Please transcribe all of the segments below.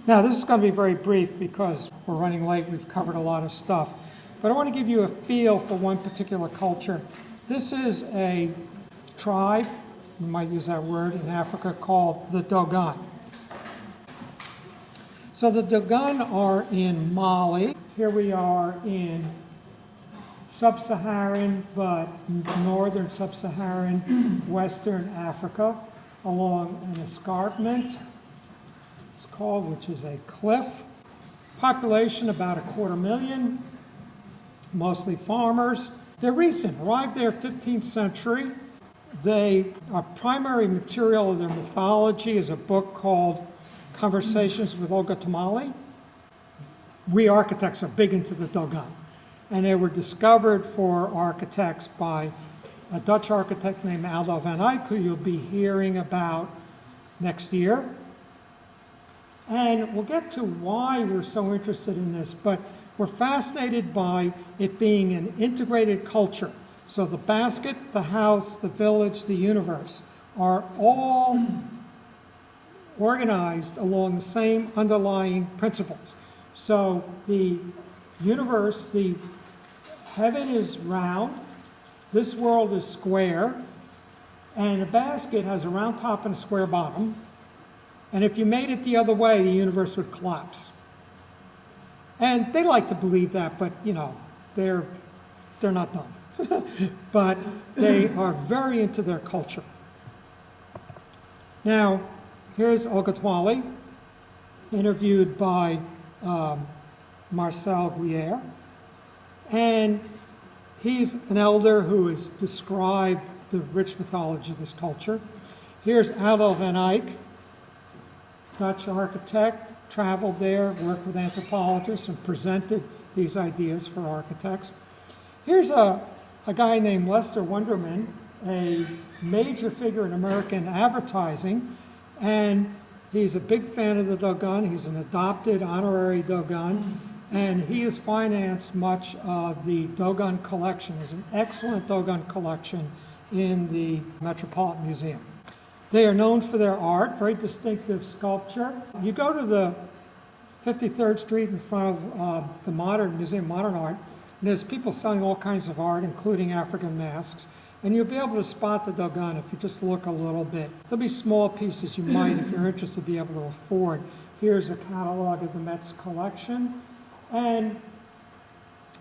Now, this is going to be very brief because we're running late. We've covered a lot of stuff. But I want to give you a feel for one particular culture. This is a tribe, we might use that word, in Africa called the Dogon. So the Dogon are in Mali. Here we are in sub-Saharan, but northern sub-Saharan, western Africa, along an escarpment, it's called, which is a cliff. Population about 250,000, mostly farmers. They're recent, arrived there 15th century. Our primary material of their mythology is a book called Conversations with Olga Tamale. We architects are big into the Dogon. And they were discovered for architects by a Dutch architect named Otto van Eyck, who you'll be hearing about next year. And we'll get to why we're so interested in this, but we're fascinated by it being an integrated culture. So the basket, the house, the village, the universe are all organized along the same underlying principles. So the universe, the heaven is round, this world is square, and a basket has a round top and a square bottom. And if you made it the other way, the universe would collapse. And they like to believe that, but they're not dumb. But they are very into their culture. Now, here's Olga Tamale, interviewed by Marcel Guerre. And he's an elder who has described the rich mythology of this culture. Here's Otto van Eyck, Dutch architect, traveled there, worked with anthropologists, and presented these ideas for architects. Here's a guy named Lester Wunderman, a major figure in American advertising, and he's a big fan of the Dogon. He's an adopted honorary Dogon, and he has financed much of the Dogon collection. There's an excellent Dogon collection in the Metropolitan Museum. They are known for their art, very distinctive sculpture. You go to the 53rd Street in front of the Museum of Modern Art, and there's people selling all kinds of art, including African masks. And you'll be able to spot the Dogon if you just look a little bit. There'll be small pieces you might, if you're interested, be able to afford. Here's a catalog of the Met's collection. And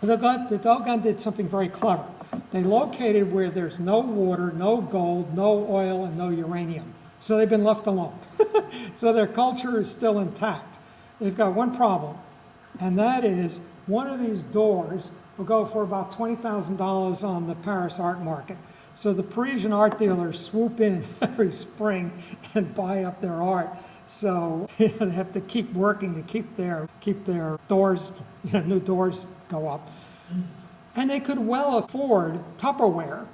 the Dogon did something very clever. They located where there's no water, no gold, no oil, and no uranium. So they've been left alone. So their culture is still intact. They've got one problem, and that is one of these doors will go for about $20,000 on the Paris art market. So the Parisian art dealers swoop in every spring and buy up their art. So they have to keep working to keep their doors, new doors go up. And they could well afford Tupperware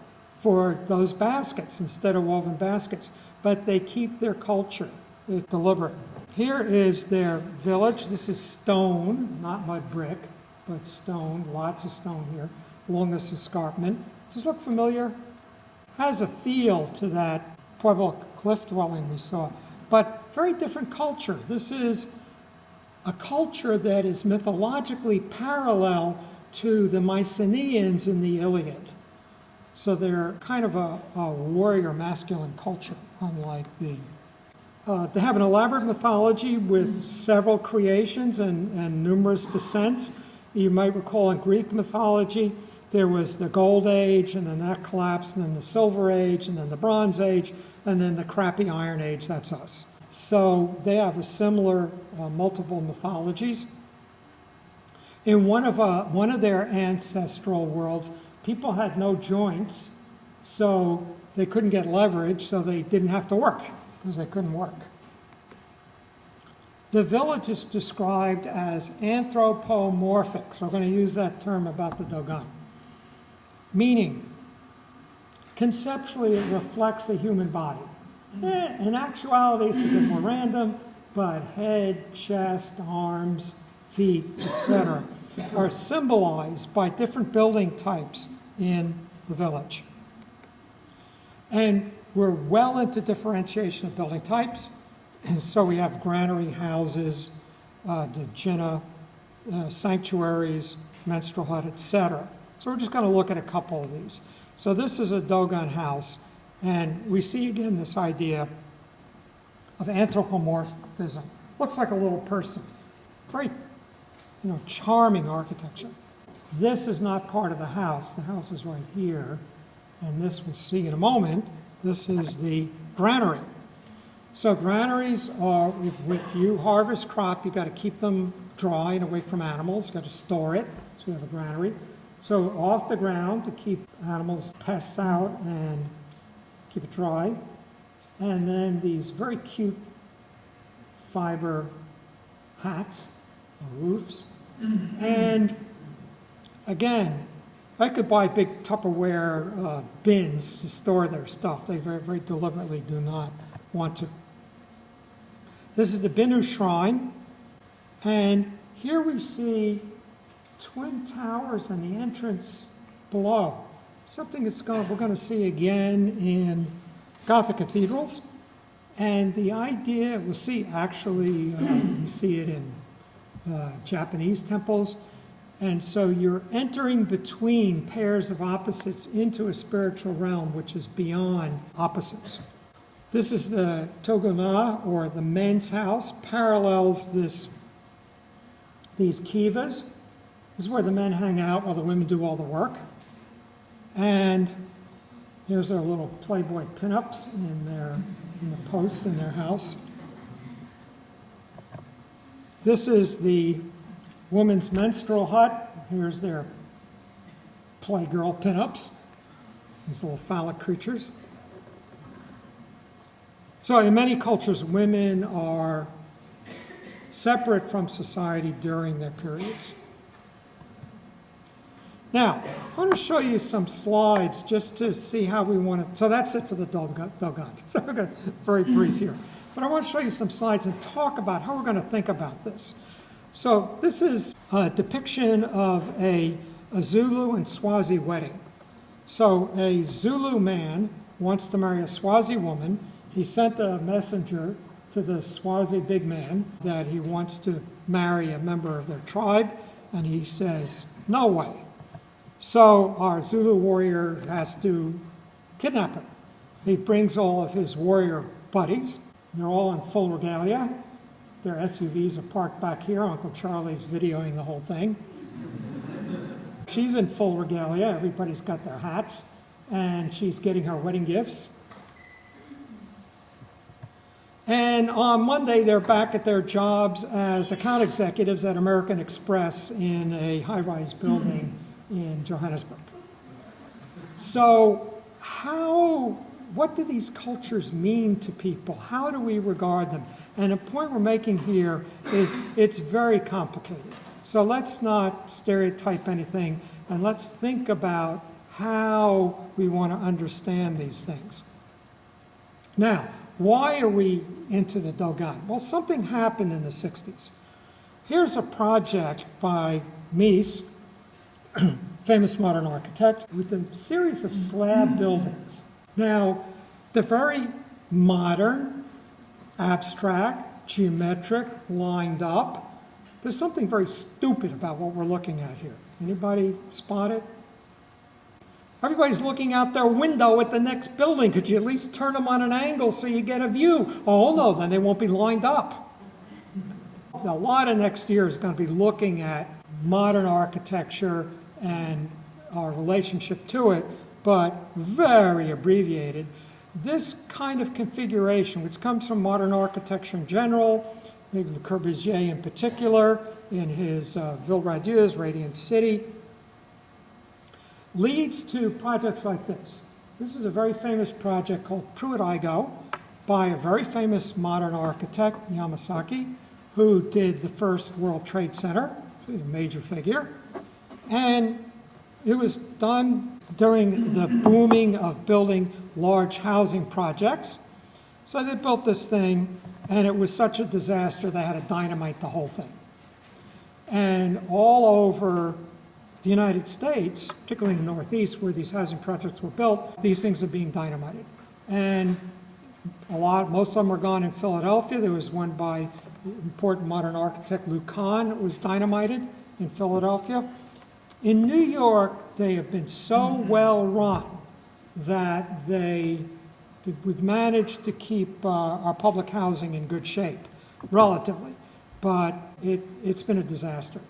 for those baskets instead of woven baskets. But they keep their culture. They're deliberate. Here is their village. This is stone, not mud brick, but stone. Lots of stone here along this escarpment. Does this look familiar? Has a feel to that Pueblo cliff dwelling we saw. But very different culture. This is a culture that is mythologically parallel to the Mycenaeans in the Iliad. So they're kind of a warrior masculine culture, unlike the... They have an elaborate mythology with several creations and numerous descents. You might recall in Greek mythology, there was the Gold Age, and then that collapsed, and then the Silver Age, and then the Bronze Age, and then the crappy Iron Age, that's us. So they have a similar multiple mythologies. In one of their ancestral worlds, people had no joints, so they couldn't get leverage, so they didn't have to work, because they couldn't work. The village is described as anthropomorphic, so I'm going to use that term about the Dogon. Meaning, conceptually, it reflects the human body. In actuality, it's a bit more random, but head, chest, arms, feet, etc. are symbolized by different building types in the village. And we're well into differentiation of building types. So we have granary houses, the Jinnah sanctuaries, menstrual hut, etc. So we're just going to look at a couple of these. So this is a Dogon house, and we see again this idea of anthropomorphism. Looks like a little person. Very, charming architecture. This is not part of the house. The house is right here, and this we'll see in a moment. This is the granary. So granaries are, if you harvest crop, you got to keep them dry and away from animals. You got to store it, so you have a granary. So off the ground to keep animals, pests out, and keep it dry. And then these very cute fiber hats or roofs. And again, I could buy big Tupperware bins to store their stuff. They very, very deliberately do not want to. This is the Bindu Shrine. And here we see twin towers and the entrance below. Something we're going to see again in Gothic cathedrals. And the idea, we'll see actually, you see it in Japanese temples. And so you're entering between pairs of opposites into a spiritual realm which is beyond opposites. This is the Toga Law, or the men's house, parallels these kivas. This is where the men hang out while the women do all the work. And here's our little Playboy pinups in the posts in their house. This is the woman's menstrual hut. Here's their Playgirl pinups, these little phallic creatures. So in many cultures, women are separate from society during their periods. Now, I want to show you some slides just to see how we want to, so that's it for the Dogon. So we're going to very brief here. But I want to show you some slides and talk about how we're going to think about this. So this is a depiction of a Zulu and Swazi wedding. So a Zulu man wants to marry a Swazi woman. He sent a messenger to the Swazi big man that he wants to marry a member of their tribe, and he says, no way. So our Zulu warrior has to kidnap him. He brings all of his warrior buddies. They're all in full regalia. Their SUVs are parked back here. Uncle Charlie's videoing the whole thing. She's in full regalia. Everybody's got their hats. And she's getting her wedding gifts. And on Monday, they're back at their jobs as account executives at American Express in a high-rise building in Johannesburg. So what do these cultures mean to people? How do we regard them? And the point we're making here is it's very complicated. So let's not stereotype anything, and let's think about how we want to understand these things. Now, why are we into the Dogon? Well, something happened in the 60s. Here's a project by Mies, famous modern architect, with a series of slab buildings. Now, they're very modern, abstract, geometric, lined up. There's something very stupid about what we're looking at here. Anybody spot it? Everybody's looking out their window at the next building. Could you at least turn them on an angle so you get a view? Oh, no, then they won't be lined up. A lot of next year is going to be looking at modern architecture and our relationship to it, but very abbreviated. This kind of configuration, which comes from modern architecture in general, maybe Le Corbusier in particular, in his Ville Radieuse, Radiant City, leads to projects like this. This is a very famous project called Pruitt-Igoe by a very famous modern architect, Yamasaki, who did the first World Trade Center, a major figure. And it was done during the booming of building large housing projects. So they built this thing, and it was such a disaster they had to dynamite the whole thing. And all over the United States, particularly in the Northeast where these housing projects were built, these things are being dynamited. And most of them are gone in Philadelphia. There was one by important modern architect Lou Kahn was dynamited in Philadelphia. In New York, they have been so well run that we've managed to keep our public housing in good shape, relatively, but it's been a disaster.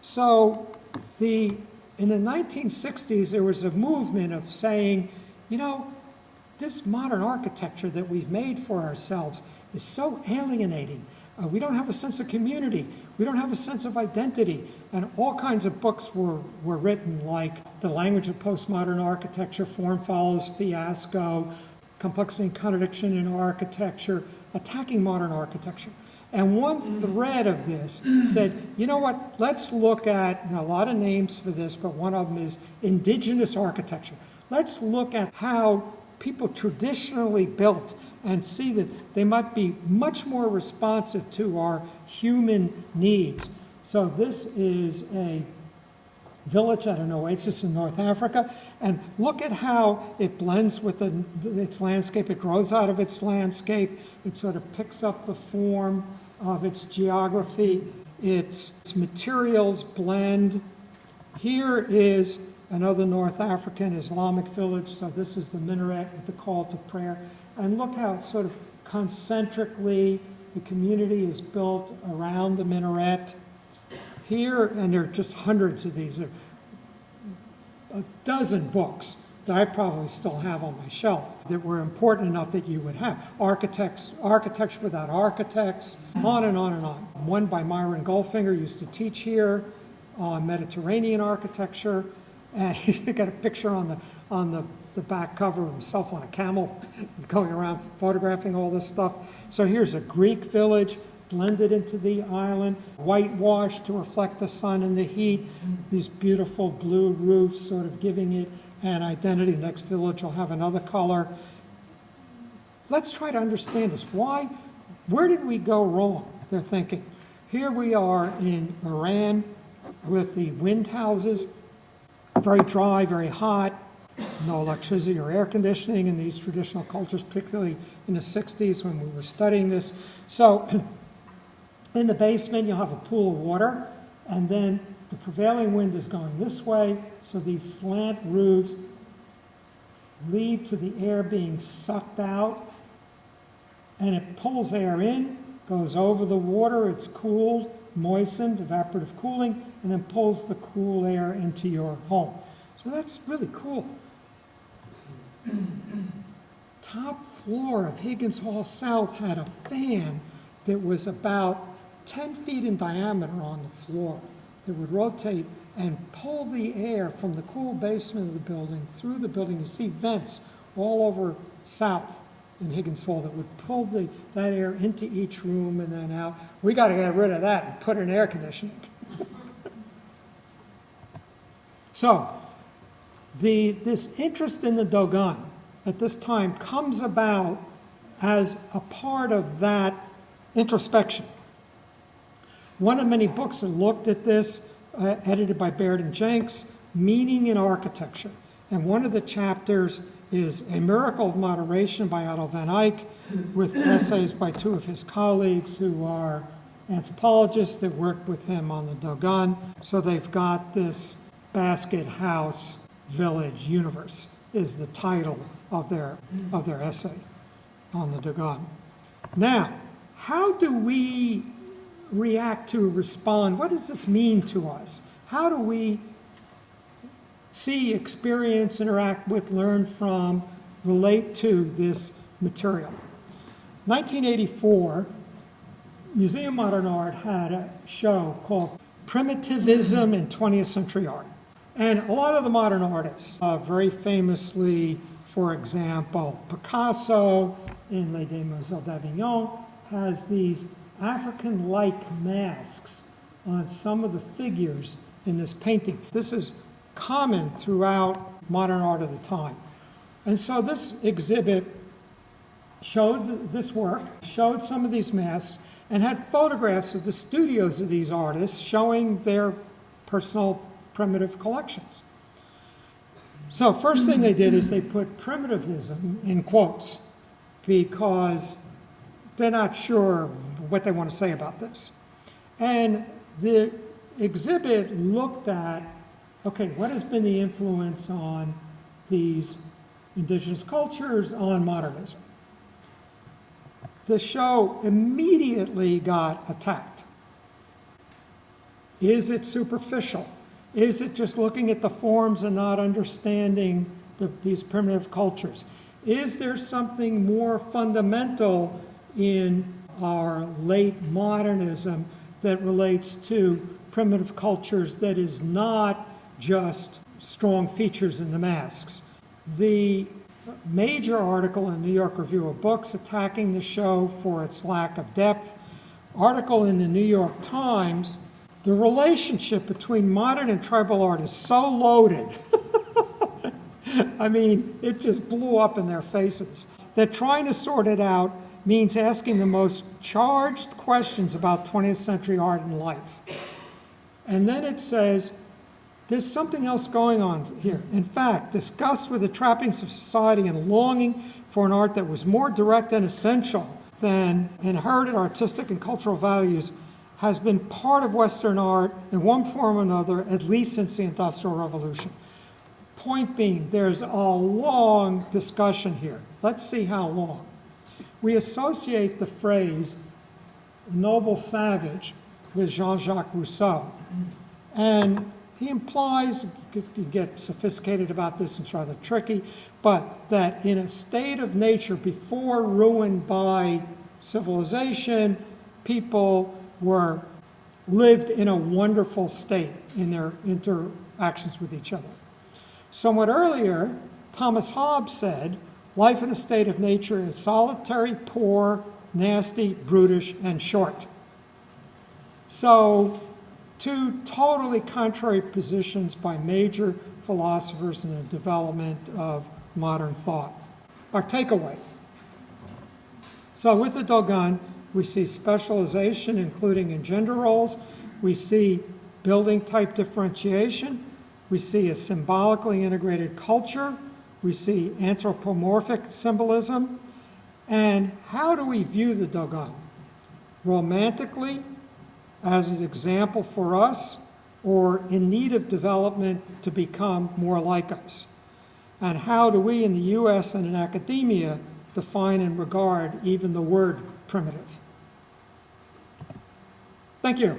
So in the 1960s, there was a movement of saying, you know, this modern architecture that we've made for ourselves is so alienating. We don't have a sense of community. We don't have a sense of identity. And all kinds of books were written, like The Language of Postmodern Architecture, Form Follows Fiasco, Complexity and Contradiction in Architecture, Attacking Modern Architecture. And one thread of this said, you know what, let's look at, a lot of names for this, but one of them is indigenous architecture. Let's look at how people traditionally built and see that they might be much more responsive to our human needs. So this is a village at an oasis in North Africa, and look at how it blends with its landscape. It grows out of its landscape. It sort of picks up the form of its geography. Its materials blend. Here is another North African Islamic village. So this is the minaret with the call to prayer. And look how sort of concentrically the community is built around the minaret. Here, and there are just hundreds of these, there are a dozen books that I probably still have on my shelf that were important enough that you would have. Architecture without architects, on and on and on. One by Myron Goldfinger used to teach here on Mediterranean architecture. And he's got a picture on the back cover of himself on a camel going around photographing all this stuff. So here's a Greek village blended into the island, whitewashed to reflect the sun and the heat, these beautiful blue roofs sort of giving it an identity. The next village will have another color. Let's try to understand this. Where did we go wrong? They're thinking. Here we are in Iran with the wind houses, very dry, very hot, no electricity or air conditioning in these traditional cultures, particularly in the 60s when we were studying this. So in the basement, you'll have a pool of water, and then the prevailing wind is going this way, so these slant roofs lead to the air being sucked out, and it pulls air in, goes over the water, it's cooled, moistened, evaporative cooling, and then pulls the cool air into your home. So that's really cool. Top floor of Higgins Hall South had a fan that was about 10 feet in diameter on the floor that would rotate and pull the air from the cool basement of the building through the building. You see vents all over south in Higgins Hall that would pull that air into each room and then out. We got to get rid of that and put in air conditioning. So this interest in the Dogon at this time comes about as a part of that introspection. One of many books that looked at this, edited by Baird and Jenks, Meaning in Architecture. And one of the chapters is A Miracle of Moderation by Otto van Eyck, with essays by two of his colleagues who are anthropologists that worked with him on the Dogon. So they've got this basket house village universe is the title of their essay on the Dogon. Now, how do we react to, respond? What does this mean to us? How do we see, experience, interact with, learn from, relate to this material? 1984, Museum of Modern Art had a show called Primitivism in 20th Century Art. And a lot of the modern artists, very famously, for example, Picasso in Les Demoiselles d'Avignon, has these African-like masks on some of the figures in this painting. This is common throughout modern art of the time. And so this exhibit showed this work, showed some of these masks, and had photographs of the studios of these artists showing their personal primitive collections. So first thing they did is they put primitivism in quotes because they're not sure what they want to say about this. And the exhibit looked at, okay, what has been the influence on these indigenous cultures on modernism? The show immediately got attacked. Is it superficial? Is it just looking at the forms and not understanding these primitive cultures? Is there something more fundamental in our late modernism that relates to primitive cultures that is not just strong features in the masks? The major article in the New York Review of Books attacking the show for its lack of depth, article in the New York Times, the relationship between modern and tribal art is so loaded. I mean, it just blew up in their faces. That trying to sort it out means asking the most charged questions about 20th century art and life. And then it says, there's something else going on here. In fact, disgust with the trappings of society and longing for an art that was more direct and essential than inherited artistic and cultural values has been part of Western art in one form or another, at least since the Industrial Revolution. Point being, there's a long discussion here. Let's see how long. We associate the phrase noble savage with Jean-Jacques Rousseau. And he implies, you could get sophisticated about this, it's rather tricky, but that in a state of nature before ruined by civilization, people lived in a wonderful state in their interactions with each other. Somewhat earlier, Thomas Hobbes said, life in a state of nature is solitary, poor, nasty, brutish, and short. So, two totally contrary positions by major philosophers in the development of modern thought. Our takeaway. So with the Dogon, we see specialization, including in gender roles. We see building type differentiation. We see a symbolically integrated culture. We see anthropomorphic symbolism. And how do we view the Dogon? Romantically, as an example for us, or in need of development to become more like us? And how do we in the US and in academia define and regard even the word primitive? Thank you.